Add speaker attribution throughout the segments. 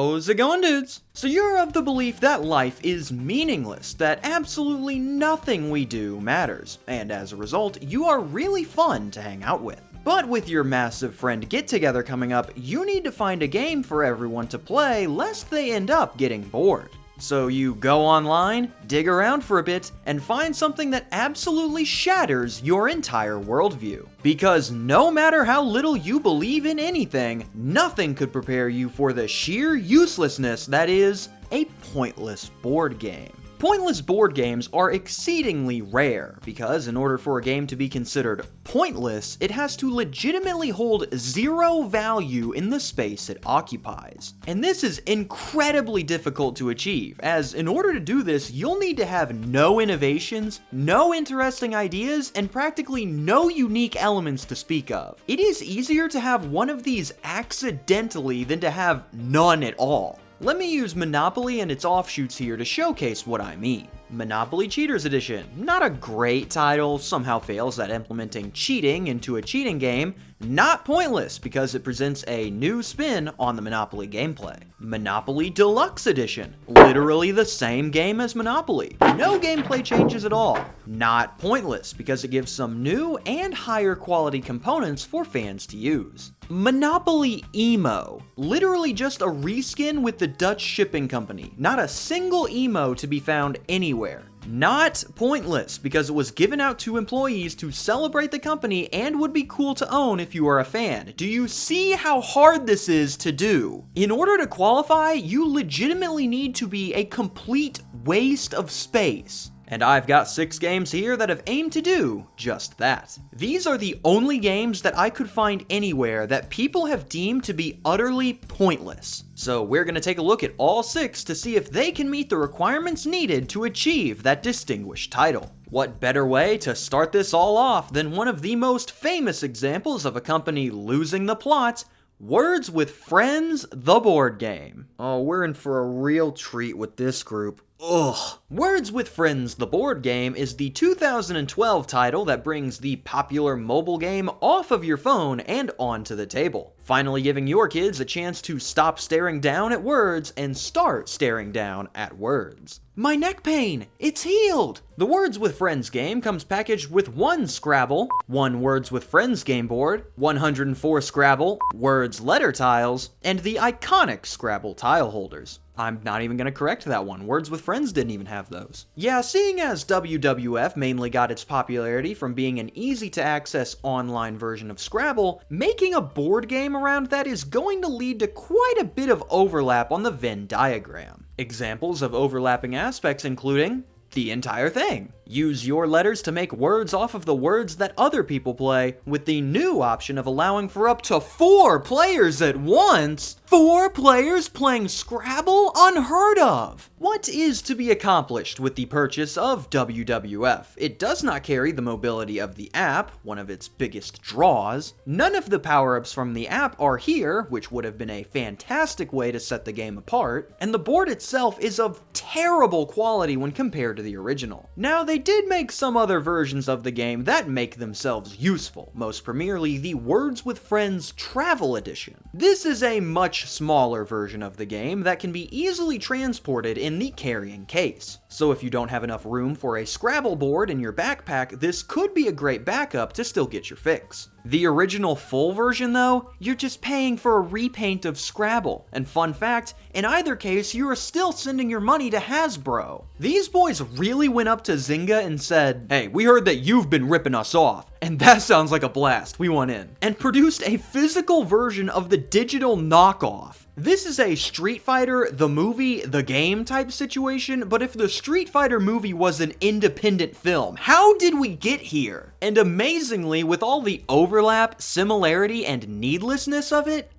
Speaker 1: How's it going, dudes? So you're of the belief that life is meaningless, that absolutely nothing we do matters, and as a result, you are really fun to hang out with. But with your massive friend get-together coming up, you need to find a game for everyone to play lest they end up getting bored. So you go online, dig around for a bit, and find something that absolutely shatters your entire worldview. Because no matter how little you believe in anything, nothing could prepare you for the sheer uselessness that is a pointless board game. Pointless board games are exceedingly rare, because in order for a game to be considered pointless, it has to legitimately hold zero value in the space it occupies. And this is incredibly difficult to achieve, as in order to do this, you'll need to have no innovations, no interesting ideas, and practically no unique elements to speak of. It is easier to have one of these accidentally than to have none at all. Let me use Monopoly and its offshoots here to showcase what I mean. Monopoly Cheaters Edition. Not a great title, somehow fails at implementing cheating into a cheating game. Not pointless, because it presents a new spin on the Monopoly gameplay. Monopoly Deluxe Edition. Literally the same game as Monopoly. No gameplay changes at all. Not pointless, because it gives some new and higher quality components for fans to use. Monopoly Emo. Literally just a reskin with the Dutch shipping company. Not a single emo to be found anywhere. Not pointless, because it was given out to employees to celebrate the company and would be cool to own if you are a fan. Do you see how hard this is to do? In order to qualify, you legitimately need to be a complete waste of space. And I've got 6 games here that have aimed to do just that. These are the only games that I could find anywhere that people have deemed to be utterly pointless. So we're going to take a look at all 6 to see if they can meet the requirements needed to achieve that distinguished title. What better way to start this all off than one of the most famous examples of a company losing the plot, Words with Friends, the board game. Oh, we're in for a real treat with this group. Ugh. Words with Friends, the board game is the 2012 title that brings the popular mobile game off of your phone and onto the table, finally giving your kids a chance to stop staring down at words and start staring down at words. My neck pain, it's healed! The Words with Friends game comes packaged with 1 Scrabble, 1 Words with Friends game board, 104 Scrabble, Words letter tiles, and the iconic Scrabble tile holders. I'm not even gonna correct that one. Words with Friends didn't even have those. Yeah, seeing as WWF mainly got its popularity from being an easy-to-access online version of Scrabble, making a board game around that is going to lead to quite a bit of overlap on the Venn diagram. Examples of overlapping aspects including the entire thing. Use your letters to make words off of the words that other people play, with the new option of allowing for up to 4 players at once. 4 players playing Scrabble? Unheard of! What is to be accomplished with the purchase of WWF? It does not carry the mobility of the app, one of its biggest draws. None of the power-ups from the app are here, which would have been a fantastic way to set the game apart, and the board itself is of terrible quality when compared to the original. Now, they did make some other versions of the game that make themselves useful, most premierly the Words with Friends Travel Edition. This is a much smaller version of the game that can be easily transported in the carrying case. So if you don't have enough room for a Scrabble board in your backpack, this could be a great backup to still get your fix. The original full version though, you're just paying for a repaint of Scrabble. And fun fact, in either case, you are still sending your money to Hasbro. These boys really went up to Zynga and said, "Hey, we heard that you've been ripping us off, and that sounds like a blast, we want in," and produced a physical version of the digital knockoff. This is a Street Fighter, the movie, the game type situation, but if the Street Fighter movie was an independent film, how did we get here? And amazingly, with all the overlap, similarity, and needlessness of it,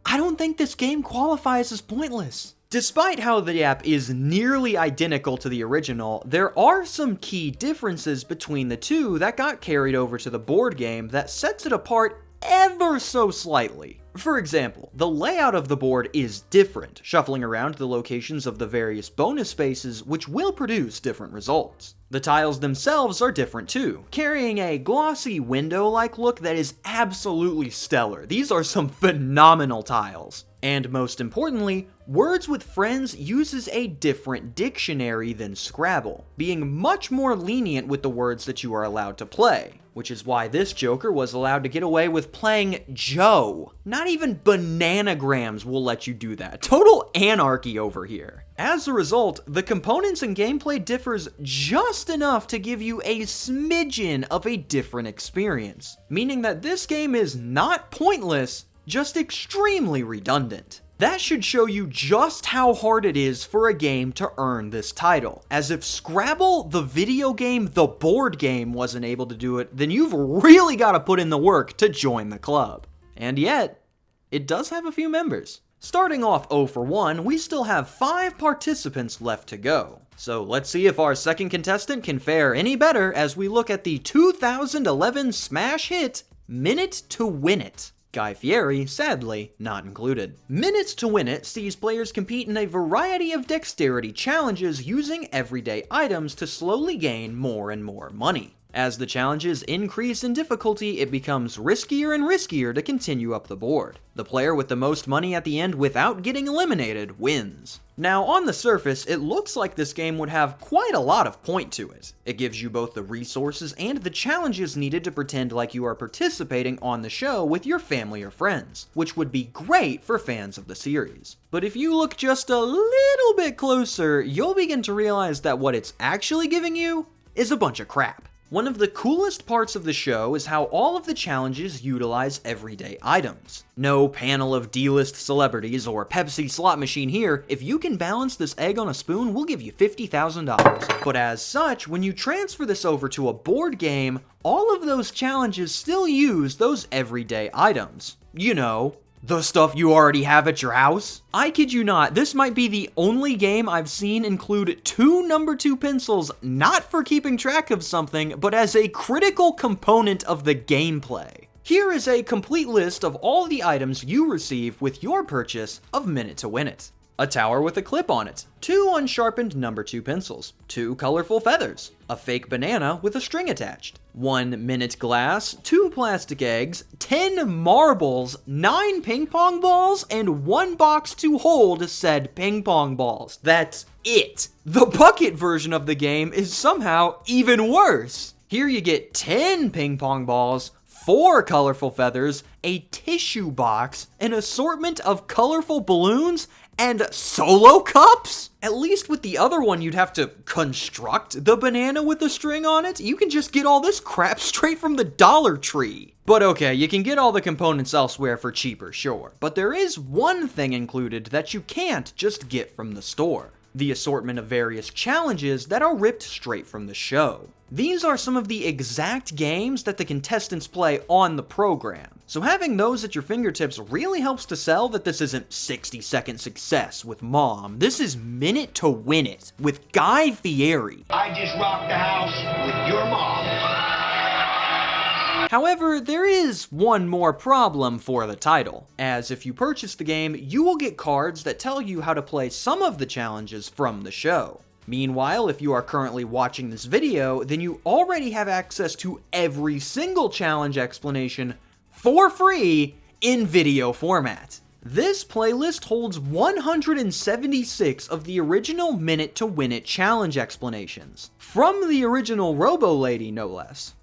Speaker 1: I don't think this game qualifies as pointless. Despite how the app is nearly identical to the original, there are some key differences between the two that got carried over to the board game that sets it apart ever so slightly. For example, the layout of the board is different, shuffling around the locations of the various bonus spaces, which will produce different results. The tiles themselves are different too, carrying a glossy window-like look that is absolutely stellar. These are some phenomenal tiles. And most importantly, Words with Friends uses a different dictionary than Scrabble, being much more lenient with the words that you are allowed to play, which is why this joker was allowed to get away with playing Joe. Not even bananagrams will let you do that. Total anarchy over here. As a result, the components and gameplay differs just enough to give you a smidgen of a different experience, meaning that this game is not pointless, just extremely redundant. That should show you just how hard it is for a game to earn this title. As if Scrabble, the video game, the board game, wasn't able to do it, then you've really got to put in the work to join the club. And yet, it does have a few members. Starting off 0 for 1, we still have 5 participants left to go. So let's see if our second contestant can fare any better as we look at the 2011 smash hit, Minute to Win It. Guy Fieri, sadly, not included. Minute to Win It sees players compete in a variety of dexterity challenges using everyday items to slowly gain more and more money. As the challenges increase in difficulty, it becomes riskier and riskier to continue up the board. The player with the most money at the end without getting eliminated wins. Now, on the surface, it looks like this game would have quite a lot of point to it. It gives you both the resources and the challenges needed to pretend like you are participating on the show with your family or friends, which would be great for fans of the series. But if you look just a little bit closer, you'll begin to realize that what it's actually giving you is a bunch of crap. One of the coolest parts of the show is how all of the challenges utilize everyday items. No panel of D-list celebrities or Pepsi slot machine here. If you can balance this egg on a spoon, we'll give you $50,000. But as such, when you transfer this over to a board game, all of those challenges still use those everyday items. You know, the stuff you already have at your house. I kid you not, this might be the only game I've seen include 2 number 2 pencils, not for keeping track of something, but as a critical component of the gameplay. Here is a complete list of all the items you receive with your purchase of Minute to Win It. A tower with a clip on it, 2 unsharpened number 2 pencils, 2 colorful feathers, a fake banana with a string attached, 1 minute glass, 2 plastic eggs, 10 marbles, 9 ping pong balls, and 1 box to hold said ping pong balls. That's it. The bucket version of the game is somehow even worse. Here you get 10 ping pong balls, 4 colorful feathers, a tissue box, an assortment of colorful balloons, and solo cups? At least with the other one, you'd have to construct the banana with the string on it. You can just get all this crap straight from the Dollar Tree. But okay, you can get all the components elsewhere for cheaper, sure. But there is one thing included that you can't just get from the store. The assortment of various challenges that are ripped straight from the show. These are some of the exact games that the contestants play on the program. So having those at your fingertips really helps to sell that this isn't 60-second success with Mom. This is Minute to Win It with Guy Fieri.
Speaker 2: I just rocked the house with your mom.
Speaker 1: However, there is one more problem for the title, as if you purchase the game, you will get cards that tell you how to play some of the challenges from the show. Meanwhile, if you are currently watching this video, then you already have access to every single challenge explanation for free in video format. This playlist holds 176 of the original Minute to Win It challenge explanations, from the original Robo Lady no less.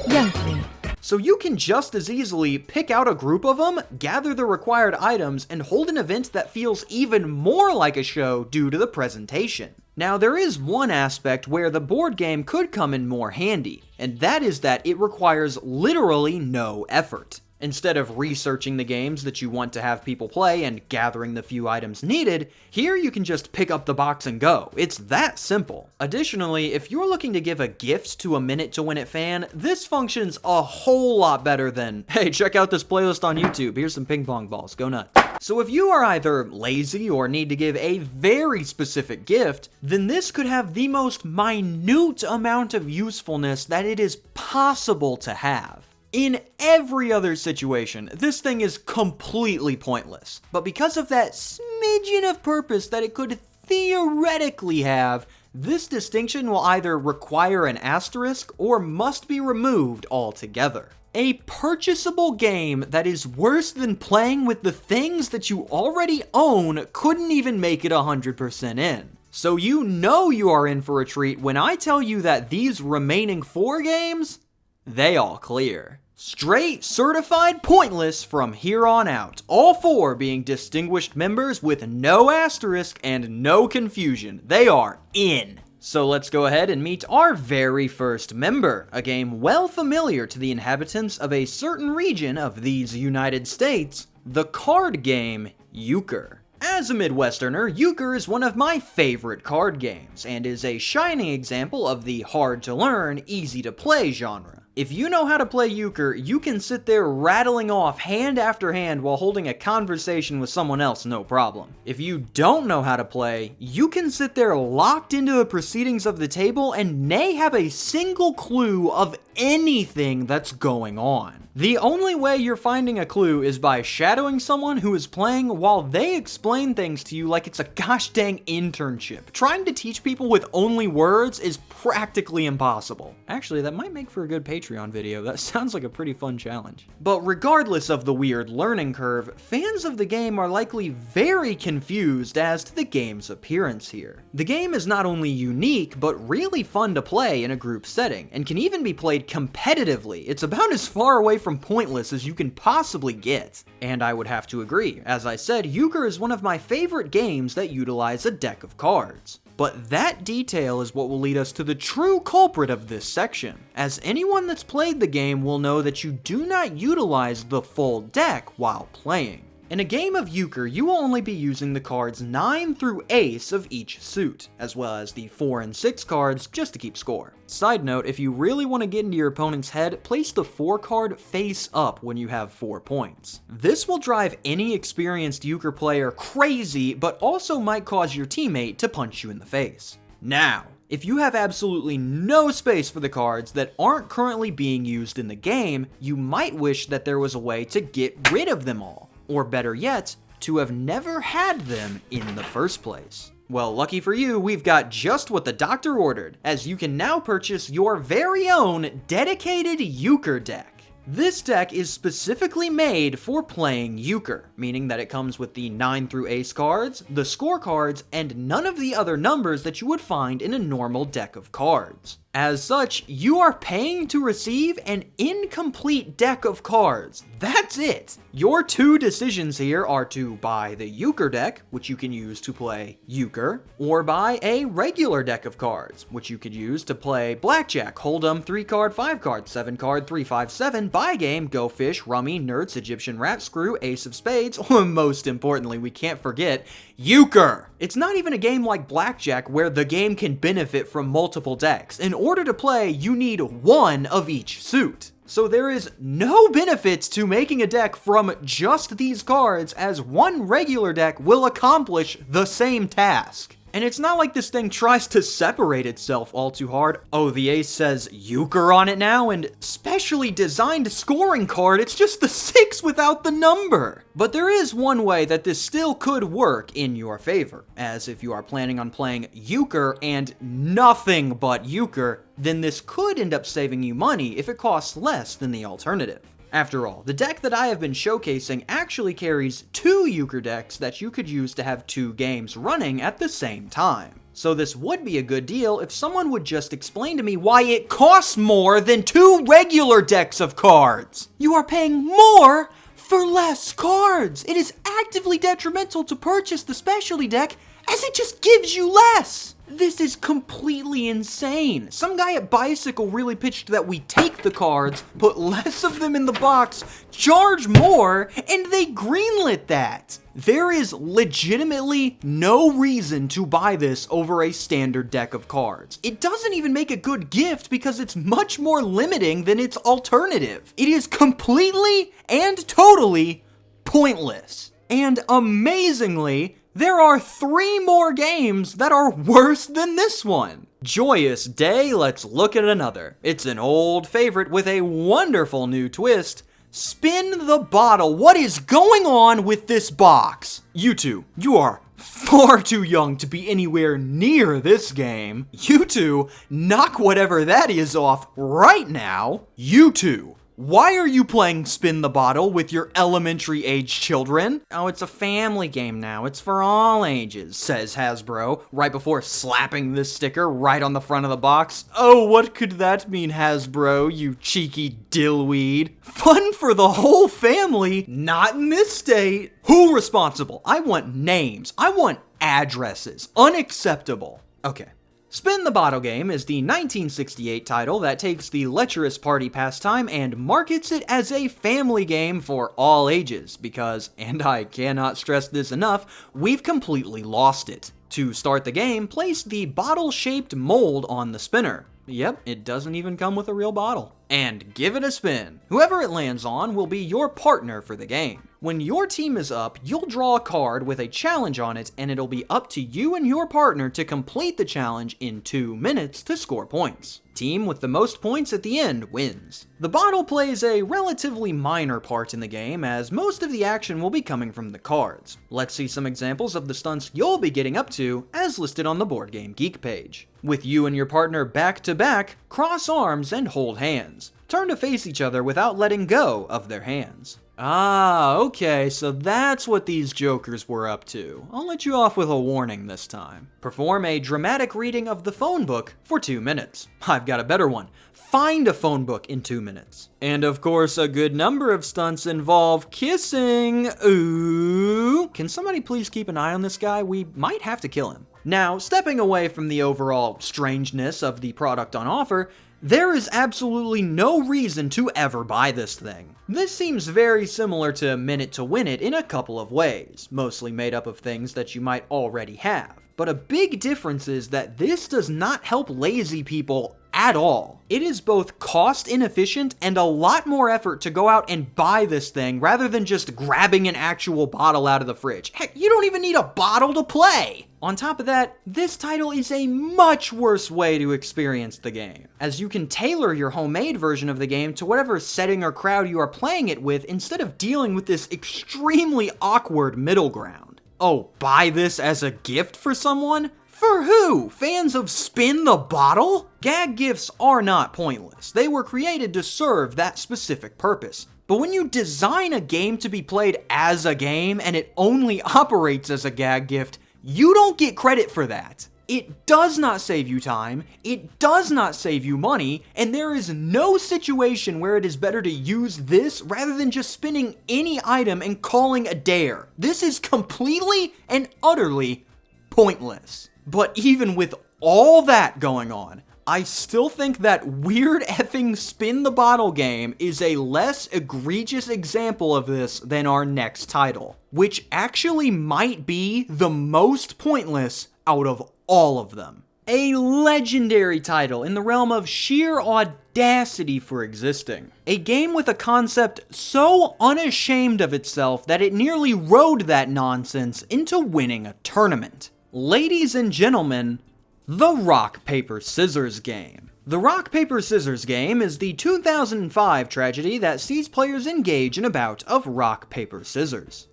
Speaker 3: Euchre.
Speaker 1: So you can just as easily pick out a group of them, gather the required items, and hold an event that feels even more like a show due to the presentation. Now, there is one aspect where the board game could come in more handy, and that is that it requires literally no effort. Instead of researching the games that you want to have people play and gathering the few items needed, here you can just pick up the box and go. It's that simple. Additionally, if you're looking to give a gift to a Minute to Win It fan, this functions a whole lot better than, hey, check out this playlist on YouTube, here's some ping pong balls, go nuts. So if you are either lazy or need to give a very specific gift, then this could have the most minute amount of usefulness that it is possible to have. In every other situation, this thing is completely pointless. But because of that smidgen of purpose that it could theoretically have, this distinction will either require an asterisk or must be removed altogether. A purchasable game that is worse than playing with the things that you already own couldn't even make it 100% in. So you know you are in for a treat when I tell you that these remaining 4 games, they all clear. Straight certified pointless from here on out, all 4 being distinguished members with no asterisk and no confusion. They are in. So let's go ahead and meet our very first member, a game well familiar to the inhabitants of a certain region of these United States, the card game Euchre. As a Midwesterner, Euchre is one of my favorite card games, and is a shining example of the hard-to-learn, easy-to-play genre. If you know how to play Euchre, you can sit there rattling off hand after hand while holding a conversation with someone else, no problem. If you don't know how to play, you can sit there locked into the proceedings of the table and nay have a single clue of anything that's going on. The only way you're finding a clue is by shadowing someone who is playing while they explain things to you like it's a gosh dang internship. Trying to teach people with only words is practically impossible. Actually, that might make for a good Patreon video. That sounds like a pretty fun challenge. But regardless of the weird learning curve, fans of the game are likely very confused as to the game's appearance here. The game is not only unique, but really fun to play in a group setting, and can even be played competitively. It's about as far away from pointless as you can possibly get. And I would have to agree. As I said, Euchre is one of my favorite games that utilize a deck of cards. But that detail is what will lead us to the true culprit of this section, as anyone that's played the game will know that you do not utilize the full deck while playing. In a game of Euchre, you will only be using the cards 9 through ace of each suit, as well as the 4 and 6 cards just to keep score. Side note, if you really want to get into your opponent's head, place the 4 card face up when you have 4 points. This will drive any experienced Euchre player crazy, but also might cause your teammate to punch you in the face. Now, if you have absolutely no space for the cards that aren't currently being used in the game, you might wish that there was a way to get rid of them all. Or better yet, to have never had them in the first place. Well, lucky for you, we've got just what the doctor ordered, as you can now purchase your very own dedicated Euchre deck. This deck is specifically made for playing Euchre, meaning that it comes with the 9 through ace cards, the score cards, and none of the other numbers that you would find in a normal deck of cards. As such, you are paying to receive an incomplete deck of cards. That's it! Your 2 decisions here are to buy the Euchre deck, which you can use to play Euchre, or buy a regular deck of cards, which you could use to play Blackjack, Hold'em, 3 card, 5 card, 7 card, 3, 5, 7, Buy Game, Go Fish, Rummy, Nerds, Egyptian Rat Screw, Ace of Spades, or most importantly, we can't forget, Euchre! It's not even a game like Blackjack where the game can benefit from multiple decks. In order to play, you need 1 of each suit. So there is no benefits to making a deck from just these cards, as one regular deck will accomplish the same task. And it's not like this thing tries to separate itself all too hard. Oh, the ace says Euchre on it now, and specially designed scoring card, it's just the 6 without the number. But there is one way that this still could work in your favor, as if you are planning on playing Euchre and nothing but Euchre, then this could end up saving you money if it costs less than the alternative. After all, the deck that I have been showcasing actually carries 2 Euchre decks that you could use to have 2 games running at the same time. So this would be a good deal if someone would just explain to me why it costs more than 2 regular decks of cards. You are paying more for less cards. It is actively detrimental to purchase the specialty deck, as it just gives you less. This is completely insane. Some guy at Bicycle really pitched that we take the cards, put less of them in the box, charge more, and they greenlit that. There is legitimately no reason to buy this over a standard deck of cards. It doesn't even make a good gift because it's much more limiting than its alternative. It is completely and totally pointless. And amazingly, there are 3 more games that are worse than this one. Joyous day, let's look at another. It's an old favorite with a wonderful new twist. Spin the bottle. What is going on with this box? You two, you are far too young to be anywhere near this game. You two, knock whatever that is off right now. You two, Why are you playing Spin the Bottle with your elementary age children? Oh, it's a family game now. It's for all ages, says Hasbro, right before slapping this sticker right on the front of the box. Oh, what could that mean, Hasbro, you cheeky dillweed? Fun for the whole family? Not in this state. Who responsible? I want names. I want addresses. Unacceptable. Okay. Spin the Bottle game is the 1968 title that takes the lecherous party pastime and markets it as a family game for all ages because, and I cannot stress this enough, we've completely lost it. To start the game, place the bottle-shaped mold on the spinner. Yep, it doesn't even come with a real bottle. And give it a spin. Whoever it lands on will be your partner for the game. When your team is up, you'll draw a card with a challenge on it, and it'll be up to you and your partner to complete the challenge in 2 minutes to score points. Team with the most points at the end wins. The bottle plays a relatively minor part in the game, as most of the action will be coming from the cards. Let's see some examples of the stunts you'll be getting up to, as listed on the Board Game Geek page. With you and your partner back to back, cross arms and hold hands. Turn to face each other without letting go of their hands. Ah, okay, so that's what these jokers were up to. I'll let you off with a warning this time. Perform a dramatic reading of the phone book for 2 minutes. I've got a better one. Find a phone book in 2 minutes. And of course, a good number of stunts involve kissing. Ooh. Can somebody please keep an eye on this guy? We might have to kill him. Now, stepping away from the overall strangeness of the product on offer, there is absolutely no reason to ever buy this thing. This seems very similar to Minute to Win It in a couple of ways, mostly made up of things that you might already have. But a big difference is that this does not help lazy people at all. It is both cost inefficient and a lot more effort to go out and buy this thing rather than just grabbing an actual bottle out of the fridge. Heck, you don't even need a bottle to play! On top of that, this title is a much worse way to experience the game, as you can tailor your homemade version of the game to whatever setting or crowd you are playing it with instead of dealing with this extremely awkward middle ground. Oh, buy this as a gift for someone? For who? Fans of Spin the Bottle? Gag gifts are not pointless. They were created to serve that specific purpose. But when you design a game to be played as a game and it only operates as a gag gift, you don't get credit for that. It does not save you time, it does not save you money, and there is no situation where it is better to use this rather than just spinning any item and calling a dare. This is completely and utterly pointless. But even with all that going on, I still think that weird effing Spin the Bottle game is a less egregious example of this than our next title, which actually might be the most pointless out of all of them. A legendary title in the realm of sheer audacity for existing. A game with a concept so unashamed of itself that it nearly rode that nonsense into winning a tournament. Ladies and gentlemen, the Rock, Paper, Scissors game. The Rock, Paper, Scissors game is the 2005 tragedy that sees players engage in a bout of rock, paper, scissors.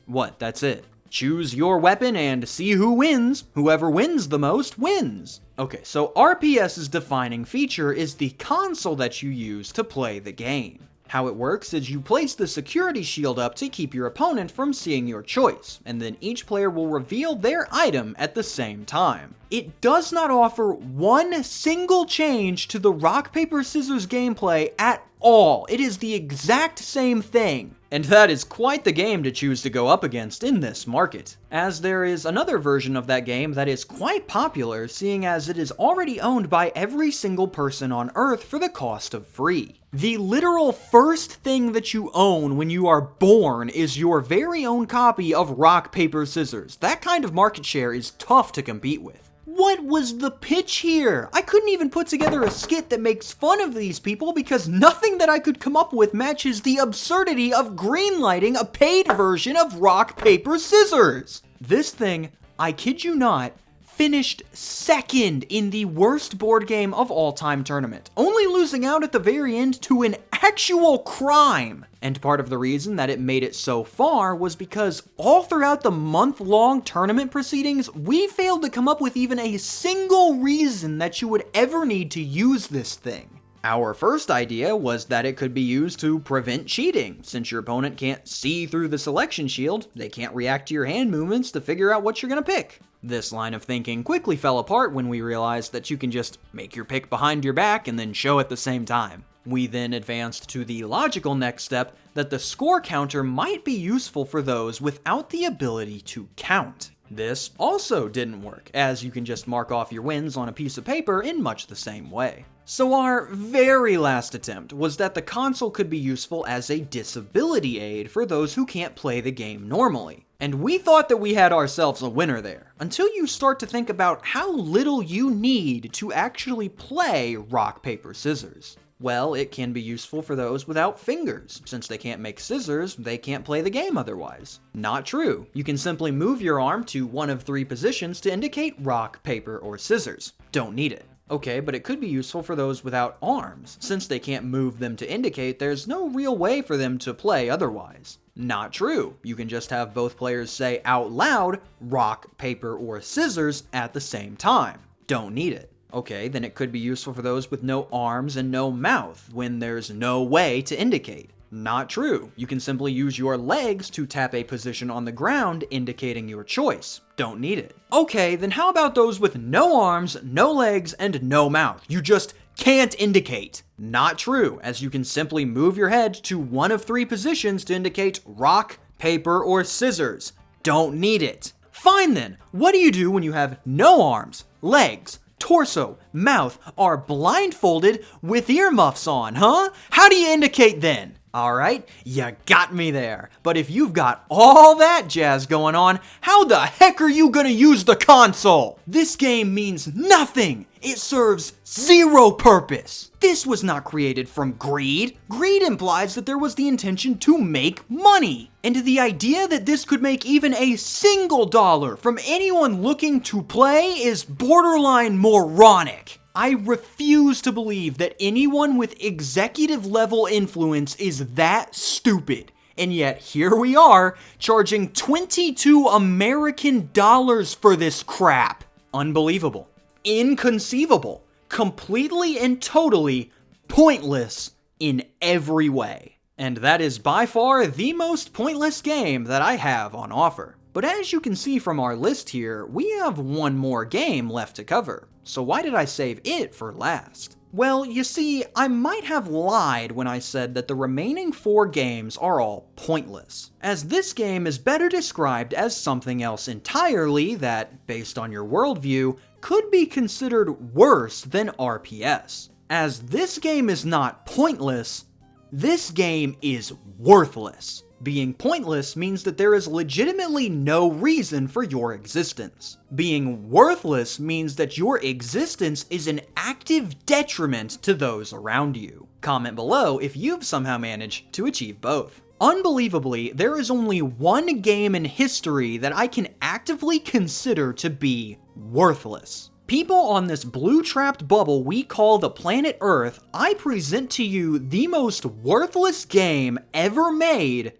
Speaker 1: What, that's it? Choose your weapon and see who wins. Whoever wins the most wins. Okay, so RPS's defining feature is the console that you use to play the game. How it works is you place the security shield up to keep your opponent from seeing your choice, and then each player will reveal their item at the same time. It does not offer one single change to the rock, paper, scissors gameplay at all. It is the exact same thing. And that is quite the game to choose to go up against in this market, as there is another version of that game that is quite popular, seeing as it is already owned by every single person on Earth for the cost of free. The literal first thing that you own when you are born is your very own copy of Rock, Paper, Scissors. That kind of market share is tough to compete with. What was the pitch here? I couldn't even put together a skit that makes fun of these people because nothing that I could come up with matches the absurdity of greenlighting a paid version of Rock, Paper, Scissors. This thing, I kid you not, finished second in the worst board game of all time tournament, only losing out at the very end to an actual crime. And part of the reason that it made it so far was because all throughout the month-long tournament proceedings, we failed to come up with even a single reason that you would ever need to use this thing. Our first idea was that it could be used to prevent cheating. Since your opponent can't see through the selection shield, they can't react to your hand movements to figure out what you're gonna pick. This line of thinking quickly fell apart when we realized that you can just make your pick behind your back and then show at the same time. We then advanced to the logical next step that the score counter might be useful for those without the ability to count. This also didn't work, as you can just mark off your wins on a piece of paper in much the same way. So our very last attempt was that the console could be useful as a disability aid for those who can't play the game normally. And we thought that we had ourselves a winner there, until you start to think about how little you need to actually play rock, paper, scissors. Well, it can be useful for those without fingers. Since they can't make scissors, they can't play the game otherwise. Not true. You can simply move your arm to one of 3 positions to indicate rock, paper, or scissors. Don't need it. Okay, but it could be useful for those without arms. Since they can't move them to indicate, there's no real way for them to play otherwise. Not true. You can just have both players say out loud, rock, paper, or scissors at the same time. Don't need it. Okay, then it could be useful for those with no arms and no mouth, when there's no way to indicate. Not true. You can simply use your legs to tap a position on the ground, indicating your choice. Don't need it. Okay, then how about those with no arms, no legs, and no mouth? You just can't indicate. Not true, as you can simply move your head to one of 3 positions to indicate rock, paper, or scissors. Don't need it. Fine then, what do you do when you have no arms, legs, torso, mouth, are blindfolded with earmuffs on, huh? How do you indicate then? Alright, you got me there. But if you've got all that jazz going on, how the heck are you gonna use the console? This game means nothing. It serves 0 purpose. This was not created from greed. Greed implies that there was the intention to make money. And the idea that this could make even a single dollar from anyone looking to play is borderline moronic. I refuse to believe that anyone with executive level influence is that stupid. And yet here we are, charging 22 American dollars for this crap. Unbelievable. Inconceivable. Completely and totally pointless in every way. And that is by far the most pointless game that I have on offer. But as you can see from our list here, we have one more game left to cover. So why did I save it for last? Well, you see, I might have lied when I said that the remaining 4 games are all pointless, as this game is better described as something else entirely that, based on your worldview, could be considered worse than RPS. As this game is not pointless, this game is worthless. Being pointless means that there is legitimately no reason for your existence. Being worthless means that your existence is an active detriment to those around you. Comment below if you've somehow managed to achieve both. Unbelievably, there is only one game in history that I can actively consider to be worthless. People on this blue-trapped bubble we call the planet Earth, I present to you the most worthless game ever made,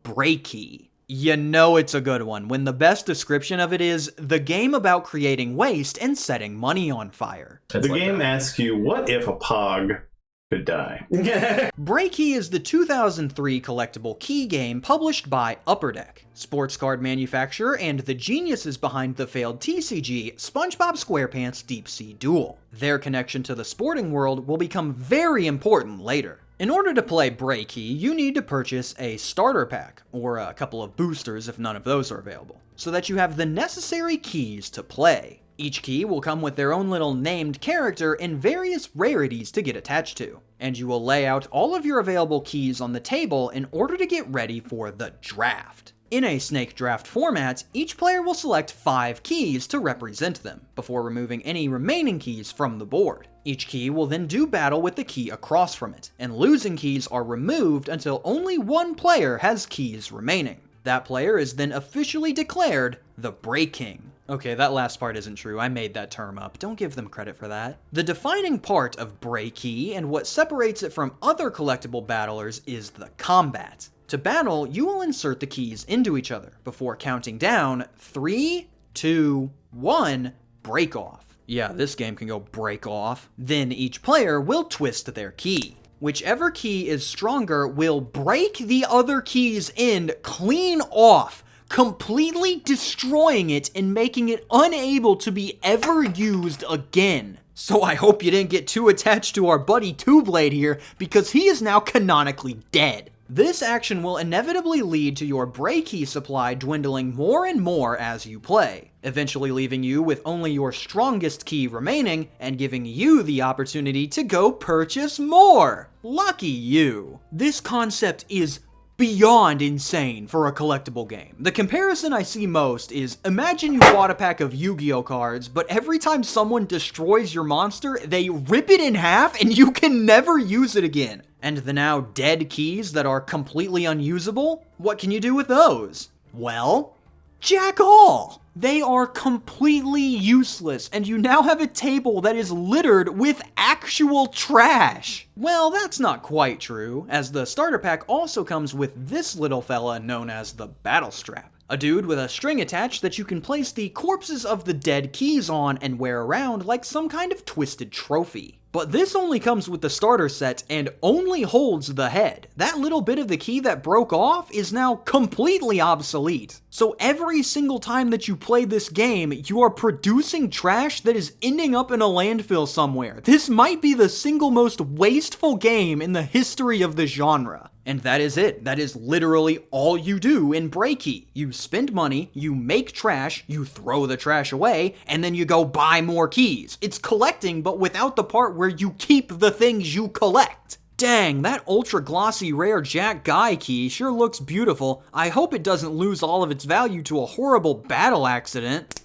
Speaker 1: BreaKey. You know it's a good one when the best description of it is the game about creating waste and setting money on fire.
Speaker 3: The game asks you, what if a pog could die?
Speaker 1: BreaKey is the 2003 collectible key game published by Upper Deck, sports card manufacturer and the geniuses behind the failed TCG SpongeBob SquarePants Deep Sea Duel. Their connection to the sporting world will become very important later. In order to play BreaKey, you need to purchase a starter pack, or a couple of boosters if none of those are available, so that you have the necessary keys to play. Each key will come with their own little named character and various rarities to get attached to, and you will lay out all of your available keys on the table in order to get ready for the draft. In a snake draft format, each player will select 5 keys to represent them, before removing any remaining keys from the board. Each key will then do battle with the key across from it, and losing keys are removed until only one player has keys remaining. That player is then officially declared the BreaKey. Okay, that last part isn't true, I made that term up, don't give them credit for that. The defining part of BreaKey and what separates it from other collectible battlers is the combat. To battle, you will insert the keys into each other before counting down 3, 2, 1, break off. Yeah, this game can go break off. Then each player will twist their key. Whichever key is stronger will break the other key's end clean off, completely destroying it and making it unable to be ever used again. So I hope you didn't get too attached to our buddy Two-Blade here, because he is now canonically dead. This action will inevitably lead to your BreaKey supply dwindling more and more as you play, eventually leaving you with only your strongest key remaining and giving you the opportunity to go purchase more. Lucky you. This concept is beyond insane for a collectible game. The comparison I see most is, imagine you bought a pack of Yu-Gi-Oh cards, but every time someone destroys your monster, they rip it in half and you can never use it again. And the now dead keys that are completely unusable? What can you do with those? Well, jack all! They are completely useless, and you now have a table that is littered with actual trash. Well, that's not quite true, as the starter pack also comes with this little fella known as the Battle Strap. A dude with a string attached that you can place the corpses of the dead keys on and wear around like some kind of twisted trophy. But this only comes with the starter set and only holds the head. That little bit of the key that broke off is now completely obsolete. So every single time that you play this game, you are producing trash that is ending up in a landfill somewhere. This might be the single most wasteful game in the history of the genre. And that is it. That is literally all you do in BreaKey. You spend money, you make trash, you throw the trash away, and then you go buy more keys. It's collecting, but without the part where you keep the things you collect. Dang, that ultra glossy rare Jack Guy key sure looks beautiful. I hope it doesn't lose all of its value to a horrible battle accident.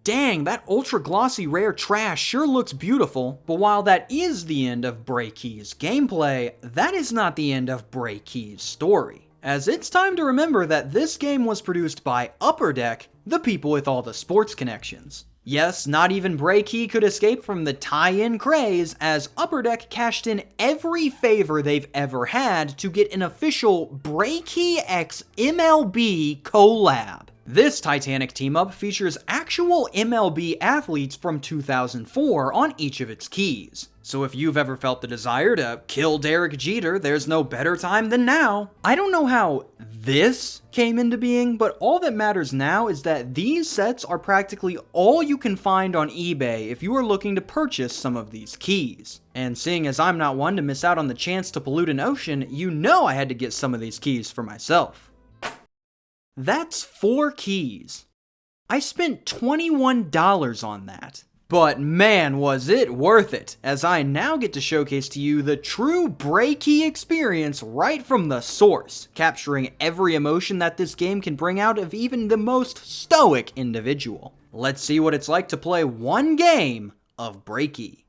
Speaker 1: Dang, that ultra glossy rare trash sure looks beautiful, but while that is the end of BreaKey's gameplay, that is not the end of BreaKey's story. As it's time to remember that this game was produced by Upper Deck, the people with all the sports connections. Yes, not even BreaKey could escape from the tie-in craze, as Upper Deck cashed in every favor they've ever had to get an official BreaKey x MLB collab. This Titanic team-up features actual MLB athletes from 2004 on each of its keys. So if you've ever felt the desire to kill Derek Jeter, there's no better time than now. I don't know how this came into being, but all that matters now is that these sets are practically all you can find on eBay if you are looking to purchase some of these keys. And seeing as I'm not one to miss out on the chance to pollute an ocean, you know I had to get some of these keys for myself. That's 4 keys. I spent $21 on that. But man, was it worth it, as I now get to showcase to you the true BreaKey experience right from the source, capturing every emotion that this game can bring out of even the most stoic individual. Let's see what it's like to play one game of BreaKey.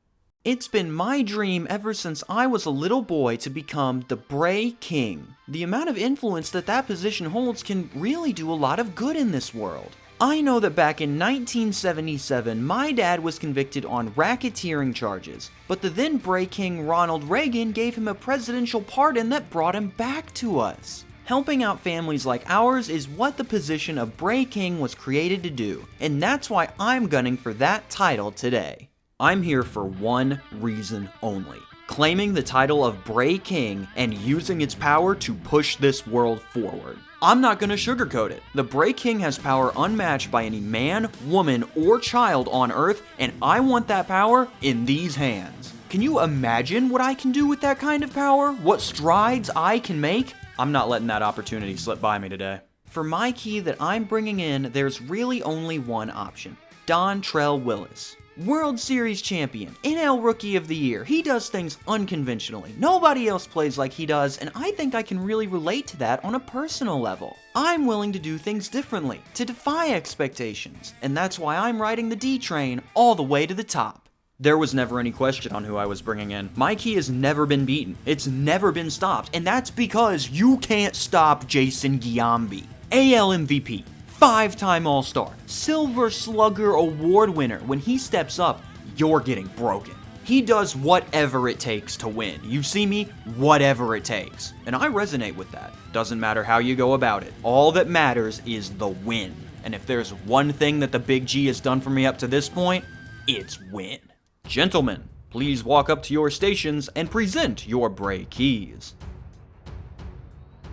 Speaker 1: It's been my dream ever since I was a little boy to become the Bray King. The amount of influence that that position holds can really do a lot of good in this world. I know that back in 1977, my dad was convicted on racketeering charges, but the then Bray King Ronald Reagan gave him a presidential pardon that brought him back to us. Helping out families like ours is what the position of Bray King was created to do, and that's why I'm gunning for that title today. I'm here for one reason only: claiming the title of Bray King and using its power to push this world forward. I'm not gonna sugarcoat it. The Bray King has power unmatched by any man, woman, or child on Earth, and I want that power in these hands. Can you imagine what I can do with that kind of power? What strides I can make? I'm not letting that opportunity slip by me today. For my key that I'm bringing in, there's really only one option: Dontrell Willis. World Series champion, NL Rookie of the Year. He does things unconventionally. Nobody else plays like he does, and I think I can really relate to that on a personal level. I'm willing to do things differently, to defy expectations, and that's why I'm riding the D train all the way to the top. There was never any question on who I was bringing in. My key has never been beaten. It's never been stopped, and that's because you can't stop Jason Giambi. AL MVP. 5-time All-Star, Silver Slugger Award winner. When he steps up, you're getting broken. He does whatever it takes to win. You see me? Whatever it takes. And I resonate with that. Doesn't matter how you go about it. All that matters is the win. And if there's one thing that the Big G has done for me up to this point, it's win. Gentlemen, please walk up to your stations and present your BreaKeys.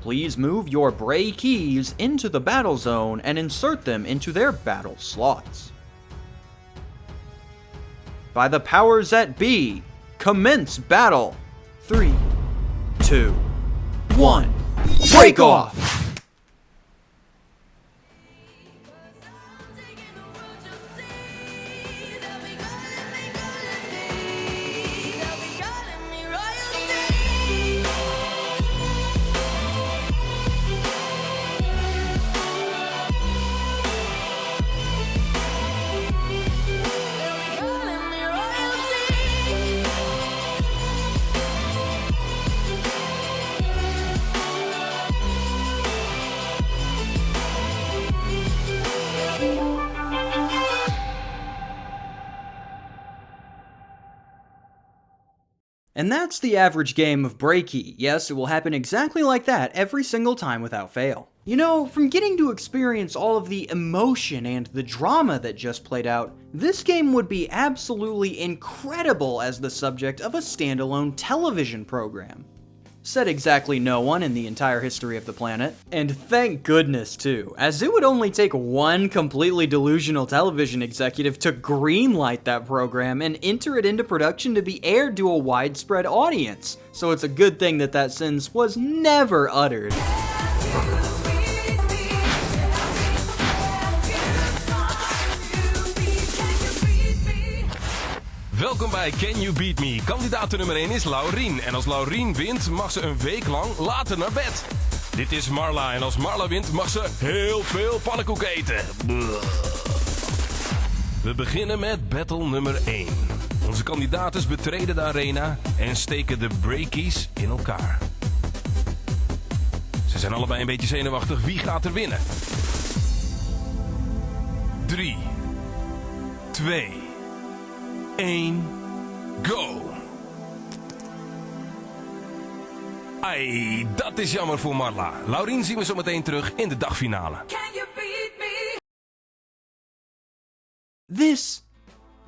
Speaker 1: Please move your BreaKeys into the battle zone and insert them into their battle slots. By the powers that be, commence battle. 3, 2, 1, break off! And that's the average game of BreaKey. Yes, it will happen exactly like that every single time without fail. You know, from getting to experience all of the emotion and the drama that just played out, this game would be absolutely incredible as the subject of a standalone television program. Said exactly no one in the entire history of the planet. And thank goodness too, as it would only take one completely delusional television executive to greenlight that program and enter it into production to be aired to a widespread audience. So it's a good thing that that sentence was never uttered.
Speaker 4: Welkom bij Can You Beat Me. Kandidaat nummer 1 is Laurien. En als Laurien wint, mag ze een week lang later naar bed. Dit is Marla. En als Marla wint, mag ze heel veel pannenkoeken eten. We beginnen met battle nummer 1. Onze kandidaten betreden de arena en steken de BreaKeys in elkaar. Ze zijn allebei een beetje zenuwachtig. Wie gaat er winnen? 3, 2, 1, go! Ai, dat is jammer voor Marla. Laurien zien we zo meteen terug in de dagfinale.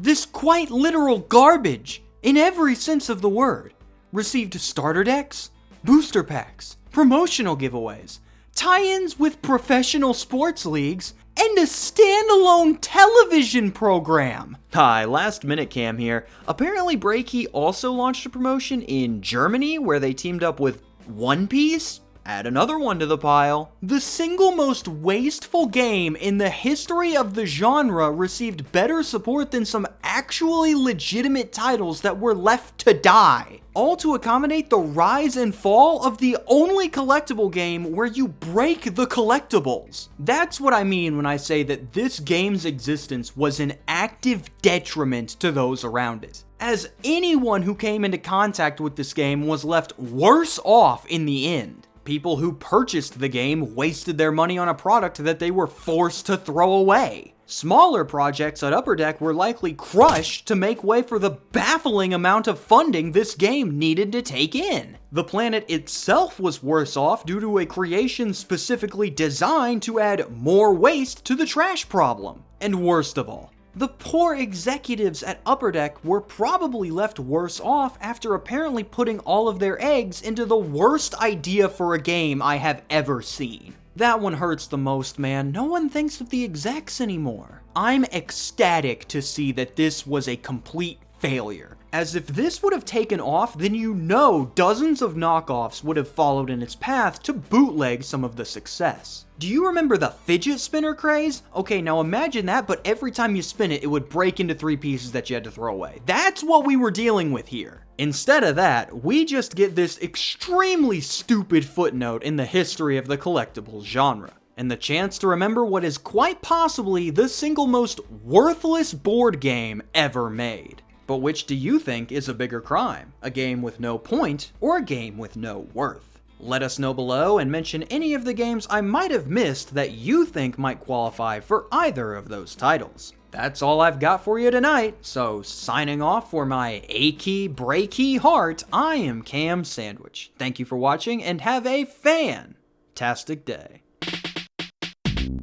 Speaker 1: This quite literal garbage, in every sense of the word, received starter decks, booster packs, promotional giveaways, tie-ins with professional sports leagues, and a standalone television program! Hi, last minute Cam here. Apparently BreaKey also launched a promotion in Germany where they teamed up with One Piece? Add another one to the pile. The single most wasteful game in the history of the genre received better support than some actually legitimate titles that were left to die. All to accommodate the rise and fall of the only collectible game where you break the collectibles. That's what I mean when I say that this game's existence was an active detriment to those around it, as anyone who came into contact with this game was left worse off in the end. People who purchased the game wasted their money on a product that they were forced to throw away. Smaller projects at Upper Deck were likely crushed to make way for the baffling amount of funding this game needed to take in. The planet itself was worse off due to a creation specifically designed to add more waste to the trash problem. And worst of all, the poor executives at Upper Deck were probably left worse off after apparently putting all of their eggs into the worst idea for a game I have ever seen. That one hurts the most, man. No one thinks of the execs anymore. I'm ecstatic to see that this was a complete failure, as if this would have taken off, then you know dozens of knockoffs would have followed in its path to bootleg some of the success. Do you remember the fidget spinner craze? Okay, now imagine that, but every time you spin it, it would break into 3 pieces that you had to throw away. That's what we were dealing with here. Instead of that, we just get this extremely stupid footnote in the history of the collectibles genre, and the chance to remember what is quite possibly the single most worthless board game ever made. But which do you think is a bigger crime? A game with no point, or a game with no worth? Let us know below and mention any of the games I might have missed that you think might qualify for either of those titles. That's all I've got for you tonight, so signing off for my achy, breaky heart, I am KamSandwich. Thank you for watching and have a fantastic day.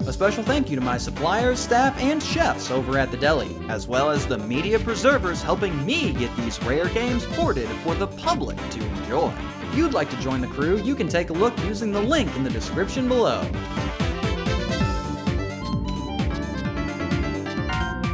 Speaker 1: A special thank you to my suppliers, staff, and chefs over at the deli, as well as the media preservers helping me get these rare games ported for the public to enjoy. If you'd like to join the crew, you can take a look using the link in the description below.